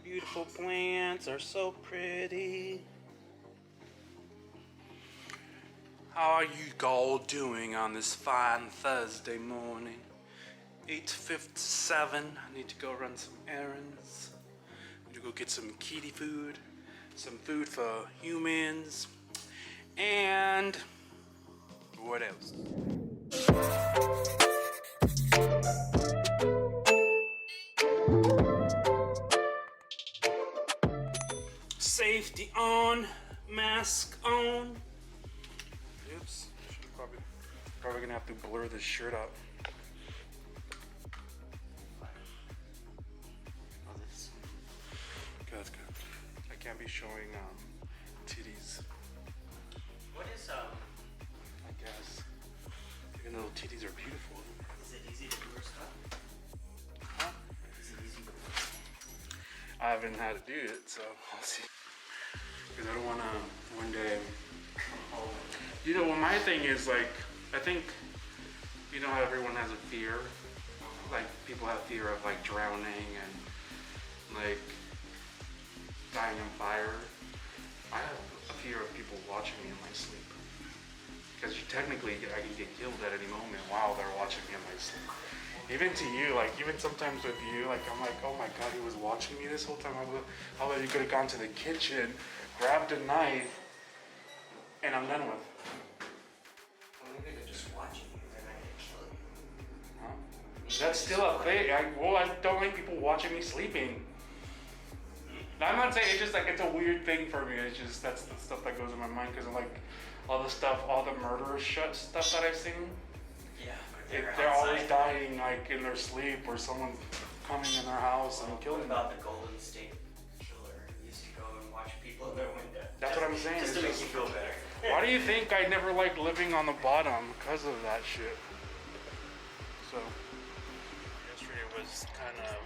Beautiful plants are so pretty. How are you all doing on this fine Thursday morning? 8:57. I need to go run some errands. I need to go get some kitty food, some food for humans, and what else? Safety on, mask on. Oops, probably gonna have to blur this shirt out. Oh, this. Okay, that's good. I can't be showing titties. What is I guess. Even though titties are beautiful. Is it easy to do your stuff? Huh? Is it easy to do? I haven't had to do it, so I'll see. Because I don't want to one day. You know, well, my thing is like, I think, you know how everyone has a fear? Like, people have fear of like drowning and like dying on fire. I have a fear of people watching me in my sleep. Because technically, I can get killed at any moment while they're watching me in my sleep. Even to you, like, even sometimes with you, like, I'm like, oh my God, he was watching me this whole time. How about you could have gone to the kitchen, grabbed a knife, and I'm done with it. Well, maybe they're just watching you, they're not gonna kill you. Huh? That's still a thing. I don't like people watching me sleeping. I'm not saying it's just like it's a weird thing for me. It's just that's the stuff that goes in my mind because of like all the stuff, all the murderous stuff that I've seen. Yeah, They're always dying like in their sleep or someone coming in their house and killing them. What about the Golden State Killer who used to go and watch people in their window? That's what I'm saying. Just to make you feel better. Why do you think I never liked living on the bottom? Because of that shit. So, yesterday was kind of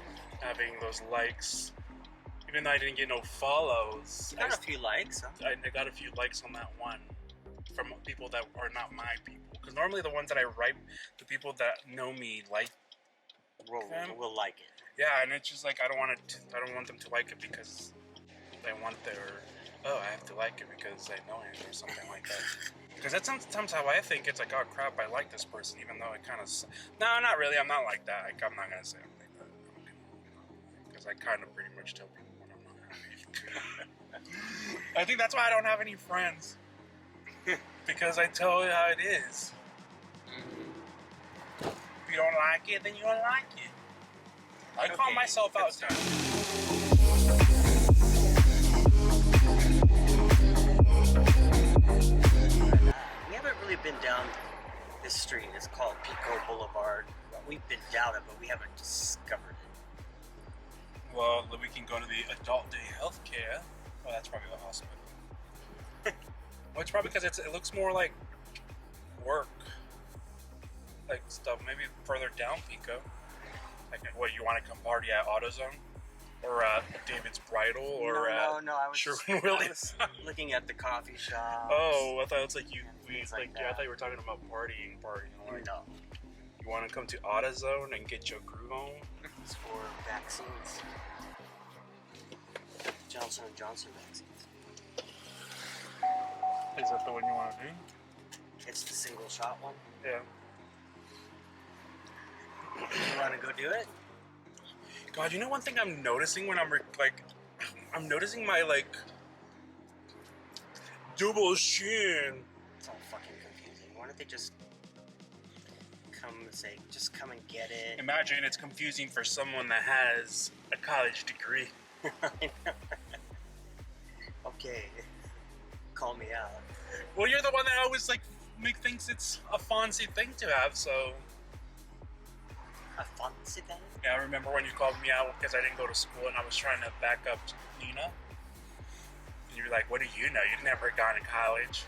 having those likes. Even though I didn't get no follows. You got a few likes, huh? I got a few likes on that one from people that are not my people. Because normally the ones that I write, the people that know me like them. We'll like it. Yeah, and it's just like I don't want them to like it because they want their I have to like it because I know him or something like that. Because that's sometimes how I think. It's like, oh crap, I like this person, even though it kind of. No, not really. I'm not like that. Like, I'm not gonna say I'm like that. Because I kind of pretty much tell people when I'm not happy. I think that's why I don't have any friends. Because I tell you how it is. If you don't like it, then you don't like it. I call myself out there. We haven't really been down this street. It's called Pico Boulevard. We've been down it, but we haven't discovered it. Well, we can go to the adult day healthcare. Oh, that's probably the hospital. Well, it's probably because it looks more like work, like stuff. Maybe further down Pico. Like, what, you want to come party at AutoZone, or at David's Bridal, or no. I was Sherwin-Williams? looking at the coffee shop. Oh, I thought it was like you. Like I thought you were talking about partying. Like, no, you want to come to AutoZone and get your groove on? it's for vaccines. Johnson & Johnson vaccines. Is that the one you want to do? It's the single shot one. Yeah. You want to go do it? God, you know one thing I'm noticing when I'm noticing my like double chin. It's all fucking confusing. Why don't they just come and say, just come and get it? Imagine it's confusing for someone that has a college degree. Okay, call me out. Well, you're the one that always like thinks it's a fancy thing to have, so. A fancy thing? Yeah, I remember when you called me out because I didn't go to school and I was trying to back up Nina. And you were like, what do you know? You've never gone to college.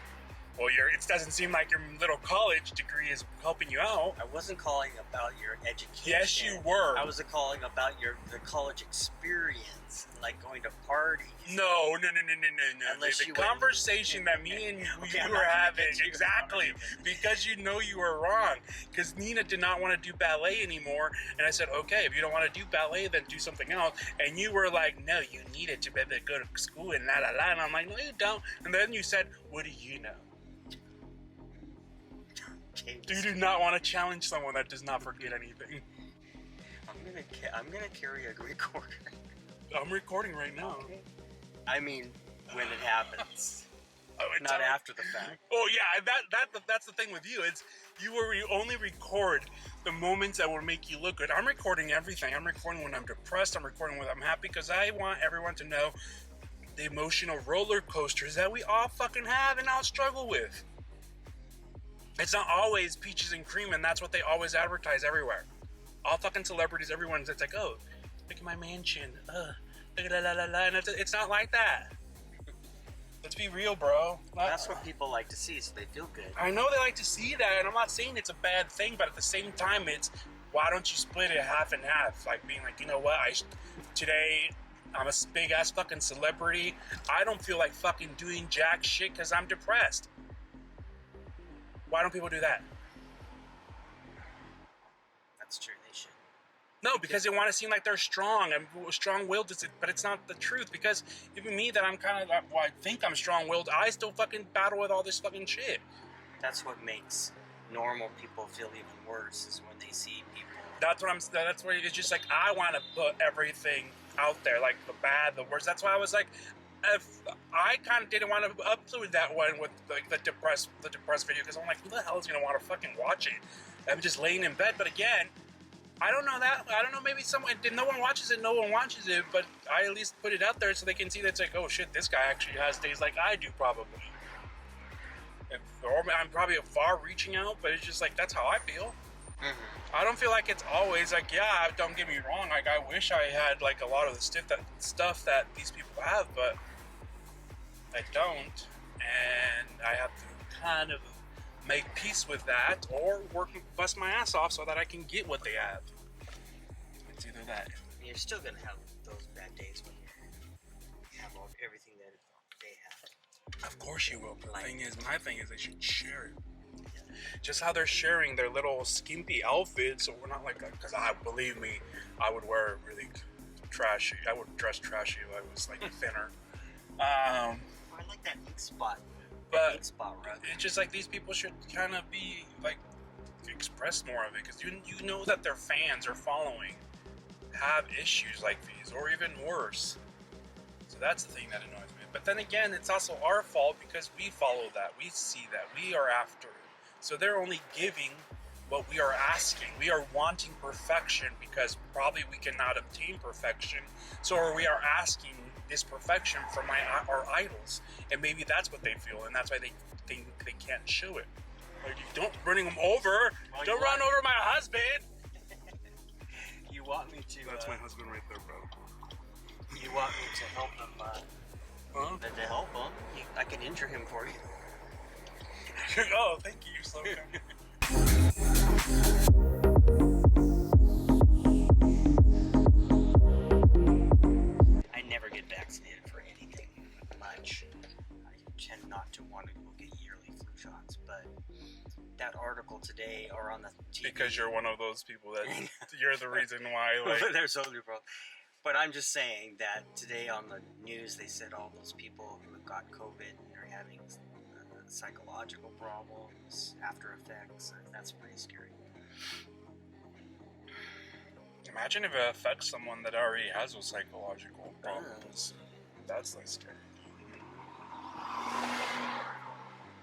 Well, it doesn't seem like your little college degree is helping you out. I wasn't calling about your education. Yes, you were. I was calling about the college experience, like going to parties. No. Unless The you conversation that me and you were having, exactly, because you know you were wrong. Because Nina did not want to do ballet anymore, and I said, okay, if you don't want to do ballet, then do something else. And you were like, no, you need it to be able to go to school and la la la. And I'm like, no, you don't. And then you said, what do you know? You do not want to challenge someone that does not forget anything. I'm gonna carry a recorder. I'm recording right now. Okay. I mean, when it happens, It's not after the fact. Oh yeah, that's the thing with you. You only record the moments that will make you look good. I'm recording everything. I'm recording when I'm depressed. I'm recording when I'm happy, because I want everyone to know the emotional roller coasters that we all fucking have and all struggle with. It's not always peaches and cream, and that's what they always advertise everywhere. All fucking celebrities, everyone's, it's like, oh, look at my mansion. Look at la la la, and it's not like that. Let's be real, bro. That's what people like to see, so they feel good. I know they like to see that, and I'm not saying it's a bad thing, but at the same time, it's, why don't you split it half and half? Like being like, you know what, today I'm a big ass fucking celebrity. I don't feel like fucking doing jack shit because I'm depressed. Why don't people do that? That's true, they should. No, because they want to seem like they're strong and strong-willed, but it's not the truth. Because even me, that I'm kind of, well, I think I'm strong-willed, I still fucking battle with all this fucking shit. That's what makes normal people feel even worse, is when they see people. That's what it's just like, I want to put everything out there, like the bad, the worst. That's why I was like, if I kind of didn't want to upload that one with like the depressed video, because I'm like, who the hell is gonna want to fucking watch it? I'm just laying in bed. But again, I don't know that. I don't know. Maybe no one watches it. No one watches it. But I at least put it out there so they can see that it's like, oh shit, this guy actually has days like I do, probably. Or I'm probably far reaching out, but it's just like, that's how I feel. Mm-hmm. I don't feel like it's always like, yeah, don't get me wrong, like I wish I had like a lot of the stuff that these people have, but I don't, and I have to kind of make peace with that, or bust my ass off so that I can get what they have. It's either that. You're still gonna have those bad days when you have everything that they have. Of course you will, but my thing is they should share it. Just how they're sharing their little skimpy outfits, so we're not like, because believe me, I would wear really trashy. I would dress trashy if I was like thinner. I like that ink spot. But ink spot rug. It's just like these people should kind of be like express more of it, because you know that their fans are following have issues like these, or even worse. So that's the thing that annoys me. But then again, it's also our fault because we follow that, we see that, we are after it. So they're only giving what we are asking. We are wanting perfection because probably we cannot obtain perfection. So we are asking this perfection from our idols. And maybe that's what they feel, and that's why they think they can't show it. Like, you don't bring them over. Well, don't run over my husband. You want me to... That's my husband right there, bro. You want me to help him, to help him? I can injure him for you. Oh, thank you. You're so kind. I never get vaccinated for anything much. I tend not to want to go get yearly flu shots, but that article today, or on the TV... Because you're one of those people that... You're the reason why, like... There's so many problems. But I'm just saying that today on the news, they said all those people who have got COVID and are having psychological problems, after effects. That's pretty scary. Imagine if it affects someone that already has those psychological problems. That's like scary.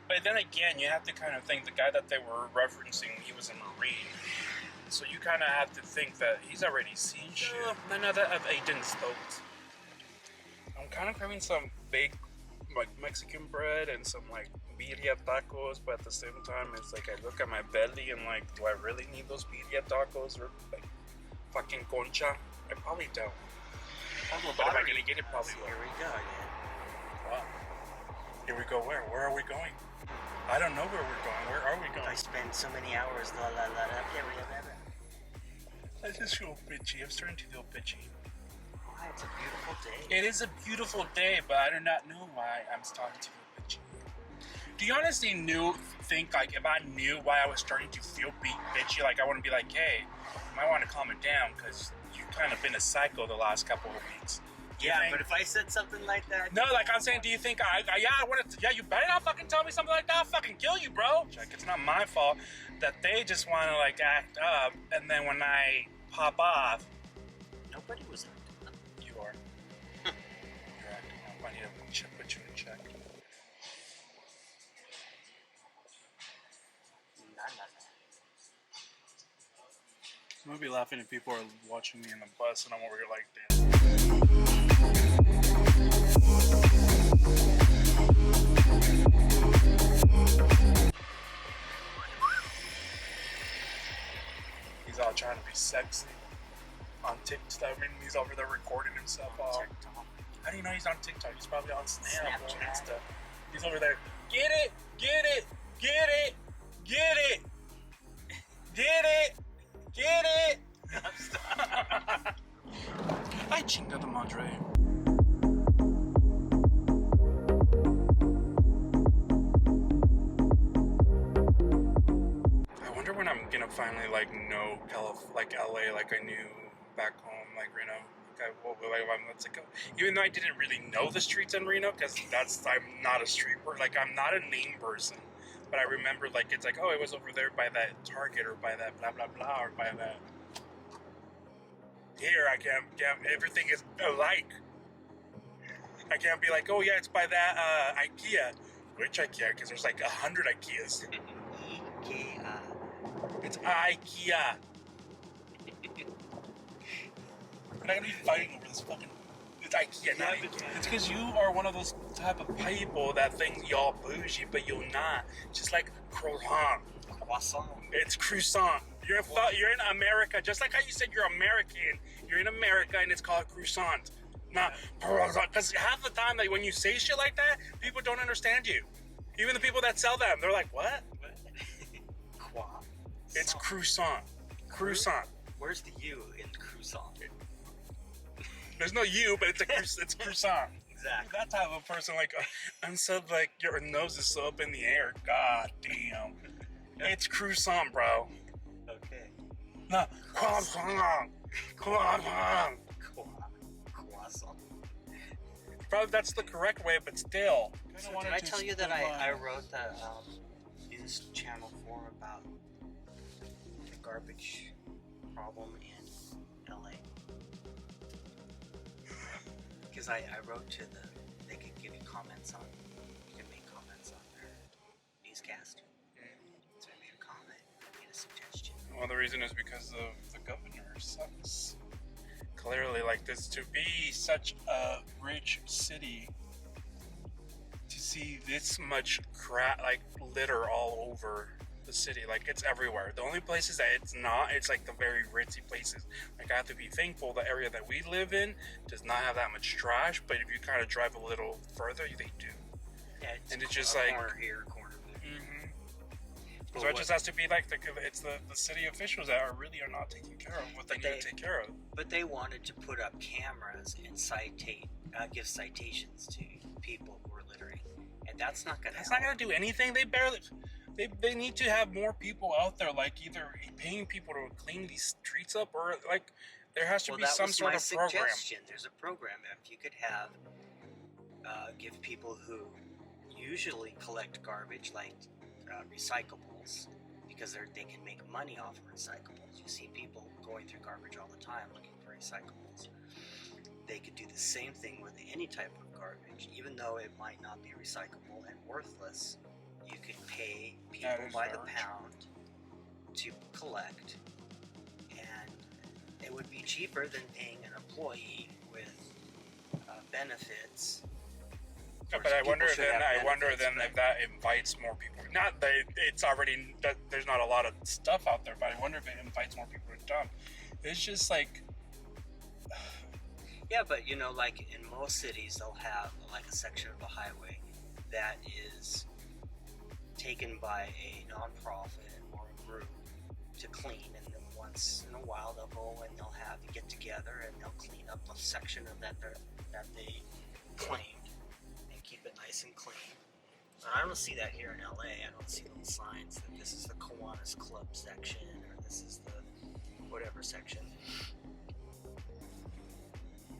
But then again, you have to kind of think the guy that they were referencing, he was a Marine. So you kind of have to think that he's already seen shit. None of that I didn't stoked. I'm kind of craving some baked like Mexican bread and some like birria tacos, but at the same time it's like I look at my belly and like, do I really need those birria tacos or like fucking concha? I probably don't. But am I gonna get it? Probably will. Here we go again. Wow. Here we go. Where are we going? I don't know where we're going. Where are we I going? spend so many hours, la la la la, blah, blah, blah, blah. I just feel bitchy. I'm starting to feel bitchy. Why? It's a beautiful day. It is a beautiful day, but I do not know why I'm starting to feel bitchy. Do you honestly think like if I knew why I was starting to feel bitchy, like I wouldn't be like, hey, you might want to calm it down because you've kind of been a psycho the last couple of weeks. Yeah, but if I said something like that... No, like I'm saying, do you think you better not fucking tell me something like that. I'll fucking kill you, bro. Like, it's not my fault that they just want to like act up, and then when I pop off, Nobody was acting up. you are. You're acting up. I need to put you in check. Nah. I'm gonna be laughing if people are watching me in the bus and I'm over here like this. He's all trying to be sexy on TikTok. I mean, he's over there recording himself. TikTok. How do you know he's on TikTok? He's probably on Snap or Snapchat. Insta. He's over there. Get it, get it, get it, get it, get it, get it. Ay, chinga de madre. I wonder when I'm gonna finally like know like LA like I knew back home, like Reno. Even though I didn't really know the streets in Reno, because I'm not a street person, like I'm not a name person, but I remember like it's like, oh, it was over there by that Target or by that blah blah blah or by that. Here I can't everything is alike. I can't be like, oh yeah, it's by that IKEA. Which IKEA? Because there's like 100 IKEAs. IKEA. It's IKEA. We're not gonna be fighting over this fucking. It's IKEA, not IKEA. It's because you are one of those type of people that think y'all bougie, but you're not. Just like croissant. Croissant. It's croissant. You're in America, just like how you said you're American. You're in America, and it's called croissant, not croissant. Because half the time, like when you say shit like that, people don't understand you. Even the people that sell them, they're like, "What?" Croissant. It's croissant. Croissant. Where's the U in croissant? There's no U, but it's croissant. Exactly. That type of person, like, I'm so like your nose is so up in the air. God damn. It's croissant, bro. Okay. No, croissant. Croissant. Croissant. Probably that's the correct way, but still. So did I tell you that I wrote the news channel 4 about the garbage problem in LA? Because I wrote to they could give you comments on, you can make comments on their newscast. So I made a comment, I made a suggestion. Well, the reason is because of the governor sucks. Clearly, like this, to be such a rich city, to see this much crap, like litter all over the city, like it's everywhere. The only places that it's not, it's like the very ritzy places. Like I have to be thankful the area that we live in does not have that much trash, but if you kind of drive a little further, they do. Yeah, And it's just like corner here, corner there. So it just has to be like it's the city officials that are not taking care of what they need to take care of. But they wanted to put up cameras and give citations to people who are littering, and that's not gonna. That's not gonna do anything. They need to have more people out there, like either paying people to clean these streets up, or like there has to be some sort of program. Suggestion. There's a program. If you could have give people who usually collect garbage, like recyclables, because they can make money off of recyclables. You see people going through garbage all the time looking for recyclables. They could do the same thing with any type of garbage, even though it might not be recyclable and worthless. You could pay people by the pound to collect, and it would be cheaper than paying an employee with benefits. Yeah, but I wonder then if that invites more people. Not that it's already that there's not a lot of stuff out there, but I wonder if it invites more people to dump. It's just like. Yeah, but like in most cities, they'll have like a section of the highway that is taken by a nonprofit or a group to clean, and then once in a while they'll go and they'll have a get together and they'll clean up a section of that they claimed and keep it nice and clean. And I don't see that here in LA. I don't see little signs that this is the Kiwanis Club section or this is the whatever section.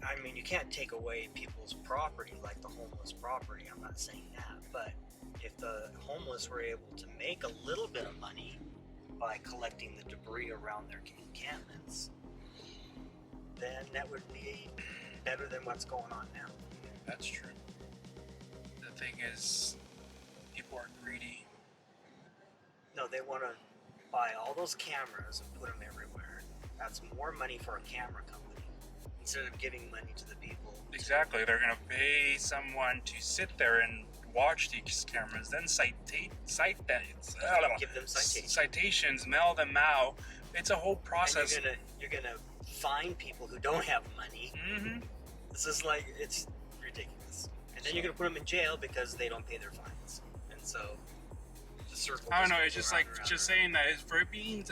I mean, you can't take away people's property like the homeless property. I'm not saying that, but if the homeless were able to make a little bit of money by collecting the debris around their encampments, then that would be better than what's going on now. That's true. The thing is, people are greedy. No, they want to buy all those cameras and put them everywhere. That's more money for a camera company instead of giving money to the people. Exactly. They're going to pay someone to sit there and watch these cameras, then Give them citations, mail them out. It's a whole process. And you're gonna find people who don't have money. Mm-hmm. This is like, it's ridiculous. And then you're gonna put them in jail because they don't pay their fines. And so the circle. I don't know. It's just like saying that for it being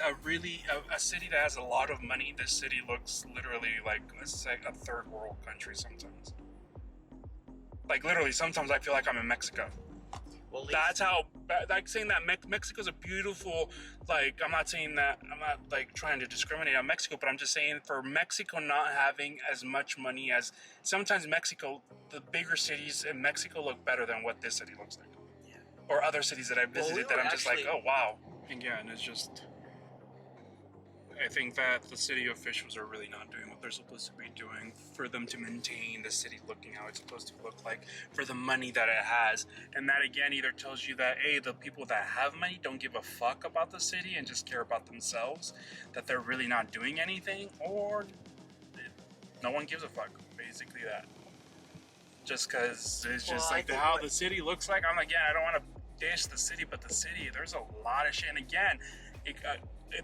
a city that has a lot of money, this city looks literally like a third world country sometimes. Like literally, sometimes I feel like I'm in Mexico. Well, that's how. Like saying that Mexico's a beautiful. Like I'm not saying that. I'm not like trying to discriminate on Mexico, but I'm just saying for Mexico not having as much money as sometimes Mexico, the bigger cities in Mexico look better than what this city looks like. Yeah. Or other cities that I visited that I'm just like, oh wow. Again, it's just. I think that the city officials are really not doing what they're supposed to be doing for them to maintain the city looking how it's supposed to look like for the money that it has. And that again either tells you that A, the people that have money don't give a fuck about the city and just care about themselves, that they're really not doing anything, or no one gives a fuck. Basically that. Just because it's just like how the city looks like. I'm again, I don't want to dish the city, but the city, there's a lot of shit. And again,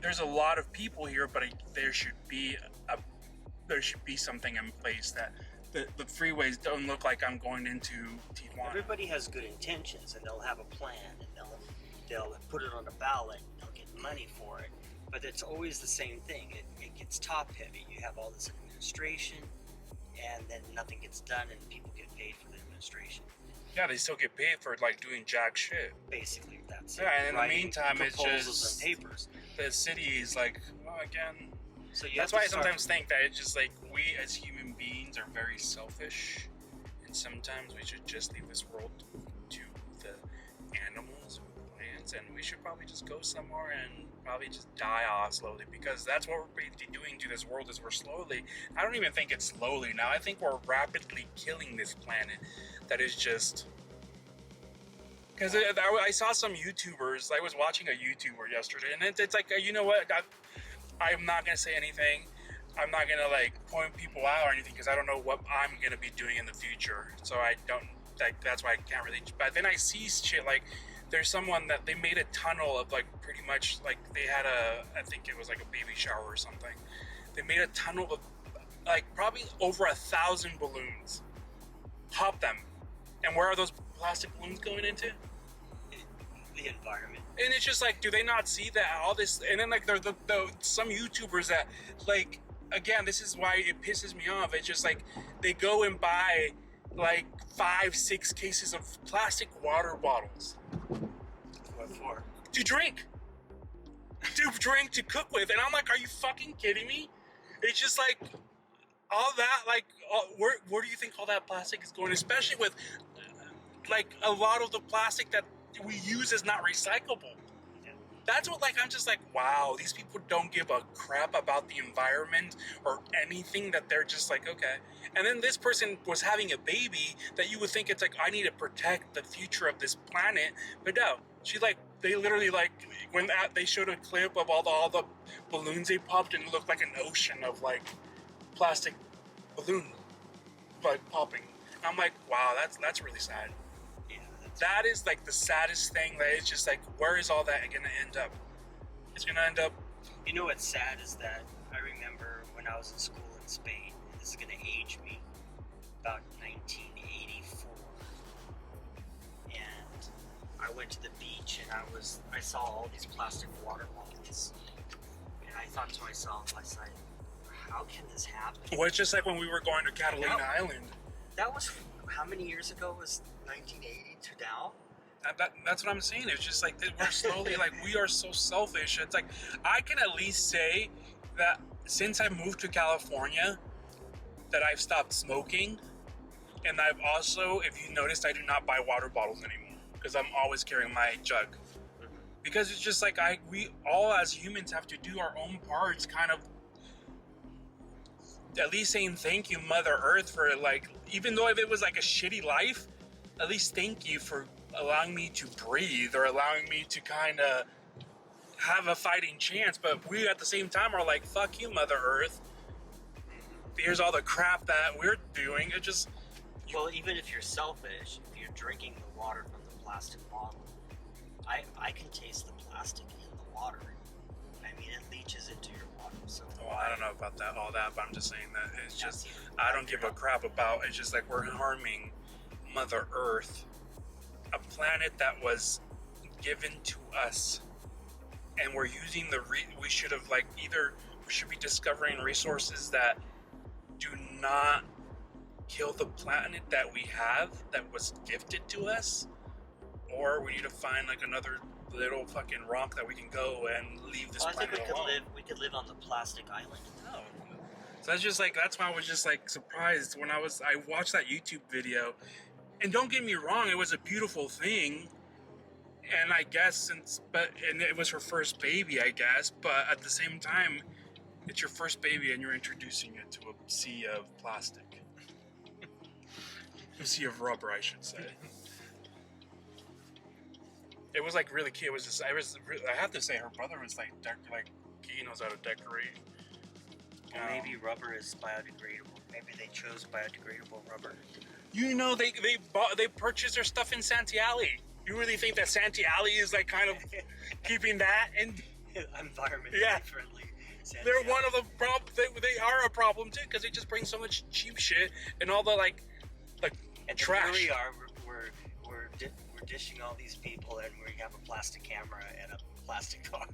there's a lot of people here, but there should be something in place that the freeways don't look like I'm going into Tijuana. Everybody has good intentions, and they'll have a plan, and they'll put it on a ballot, and they'll get money for it. But it's always the same thing. It gets top heavy. You have all this administration, and then nothing gets done, and people get paid for the administration. Yeah, they still get paid for like doing jack shit. Basically, that's it. And in the meantime, it's just and papers. The city is like, well, again. So that's why I sometimes think that it's just like we as human beings are very selfish, and sometimes we should just leave this world to the animals, plants, and we should probably just go somewhere and probably just die off slowly, because that's what we're basically doing to this world. Is we're slowly. I don't even think it's slowly now. I think we're rapidly killing this planet. That is just. Because I saw some YouTubers. I was watching a YouTuber yesterday, and it's like, you know what? I'm not gonna say anything. I'm not gonna like point people out or anything because I don't know what I'm gonna be doing in the future. So I don't like. That's why I can't really. But then I see shit like there's someone that they made a tunnel of like pretty much like they had I think it was like a baby shower or something. They made a tunnel of like probably over 1,000 balloons. Pop them. And where are those plastic balloons going into? The environment. And it's just like, do they not see that all this? And then like the some YouTubers that like, again, this is why it pisses me off. It's just like they go and buy like 5-6 cases of plastic water bottles. What for? To drink. To cook with. And I'm like, are you fucking kidding me? It's just like all that, like, where do you think all that plastic is going? Especially with like a lot of the plastic that we use is not recyclable. That's what, like, I'm just like, wow, these people don't give a crap about the environment or anything, that they're just like, okay. And then this person was having a baby that you would think it's like, I need to protect the future of this planet. But no, she like, they literally like, when they showed a clip of all the balloons they popped, and it looked like an ocean of like plastic balloon like popping. I'm like, wow, that's really sad. That is like the saddest thing. That it's just like, where is all that gonna end up? It's gonna end up. You know what's sad is that I remember when I was in school in Spain, and this is gonna age me, about 1984, and I went to the beach, and I saw all these plastic water bottles, and I thought to myself, I said, how can this happen? Well, it's just like when we were going to Catalina Island. That was, how many years ago was 1980 to now? That's what I'm saying. It's just like we're slowly, like, we are so selfish. It's like, I can at least say that since I moved to California, that I've stopped smoking. And I've also, if you noticed, I do not buy water bottles anymore because I'm always carrying my jug. Because it's just like we all as humans have to do our own parts, kind of at least saying thank you, Mother Earth, for, like, even though if it was like a shitty life, at least thank you for allowing me to breathe or allowing me to kind of have a fighting chance. But we at the same time are like, fuck you, Mother Earth. Here's all the crap that we're doing. It just... Well, even if you're selfish, if you're drinking the water from the plastic bottle, I can taste the plastic in the water. I mean, it leaches into your water. So well, I don't know about all that, but I'm just saying that it's just, I don't give a crap about. It's just like we're harming Mother Earth, a planet that was given to us, and we're using we should have, like, either we should be discovering resources that do not kill the planet that we have, that was gifted to us, or we need to find like another little fucking rock that we can go and leave this planet I think alone. we could live on the plastic island. No. So that's just like, that's why I was just like surprised when I watched that YouTube video. And don't get me wrong, it was a beautiful thing. And I guess and it was her first baby, I guess, but at the same time, it's your first baby and you're introducing it to a sea of plastic. A sea of rubber, I should say. It was like really cute. It was just, I have to say, her brother was like he knows how to decorate. Well, maybe rubber is biodegradable. Maybe they chose biodegradable rubber. You know, they purchased their stuff in Santee Alley. You really think that Santee Alley is like kind of keeping that in environmentally friendly? They're one of the they are a problem too, because they just bring so much cheap shit and all the like and trash. Here we are. We're dishing all these people, and we have a plastic camera and a plastic car.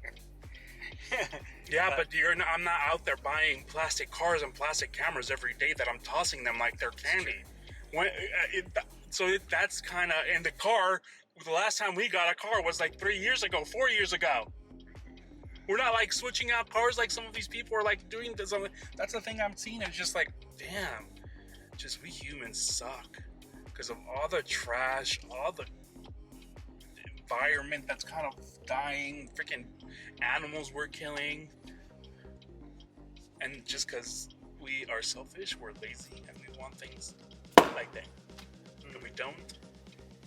Yeah, but I'm not out there buying plastic cars and plastic cameras every day that I'm tossing them like they're candy. That's kind of, in the car, the last time we got a car was like 4 years ago. We're not like switching out cars like some of these people are like doing something. That's the thing I'm seeing. It's just like, damn, just we humans suck because of all the trash, all the environment that's kind of dying, freaking animals we're killing, and just because we are selfish, we're lazy, and we want things like that. If we don't,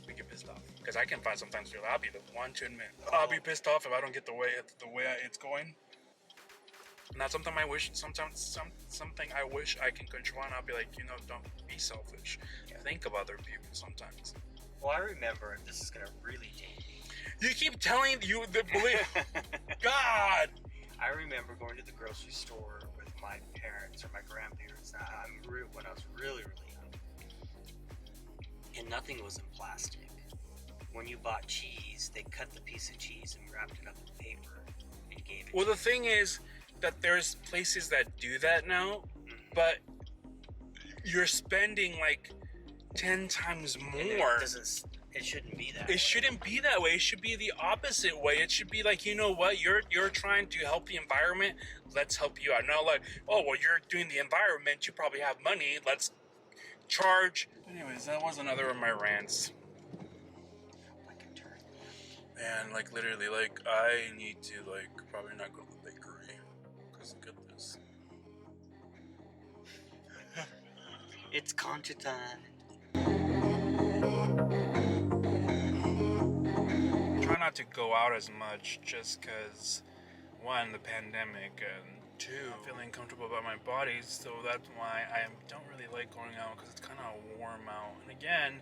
we get pissed off. Because I can find sometimes I'll be the one to admit I'll be pissed off if I don't get the way it's going. And that's something I wish something I wish I can control. And I'll be like, don't be selfish. Think of other people sometimes. Well, I remember, and this is gonna really date me. You keep telling the belief. God. I remember going to the grocery store with my parents or my grandparents. When I was really, really young, and nothing was in plastic. When you bought cheese, they cut the piece of cheese and wrapped it up in paper and gave it. Well, the thing is that there's places that do that now, but you're spending like 10 times more. It shouldn't be that. It shouldn't be that way. It should be the opposite way. It should be like, you know what? You're trying to help the environment. Let's help you out. Not like, oh, well, you're doing the environment. You probably have money. Let's charge. Anyways, that was another of my rants. And like literally, like I need to like probably not go to the bakery because look at this. It's concha time. Try not to go out as much just because, one, the pandemic, and two, I'm feeling comfortable about my body, so that's why I don't really like going out because it's kind of warm out. And again,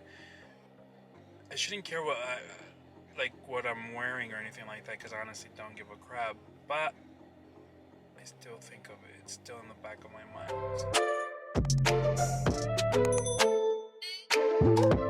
I shouldn't care what I'm wearing or anything like that because I honestly don't give a crap, but I still think of it. It's still in the back of my mind.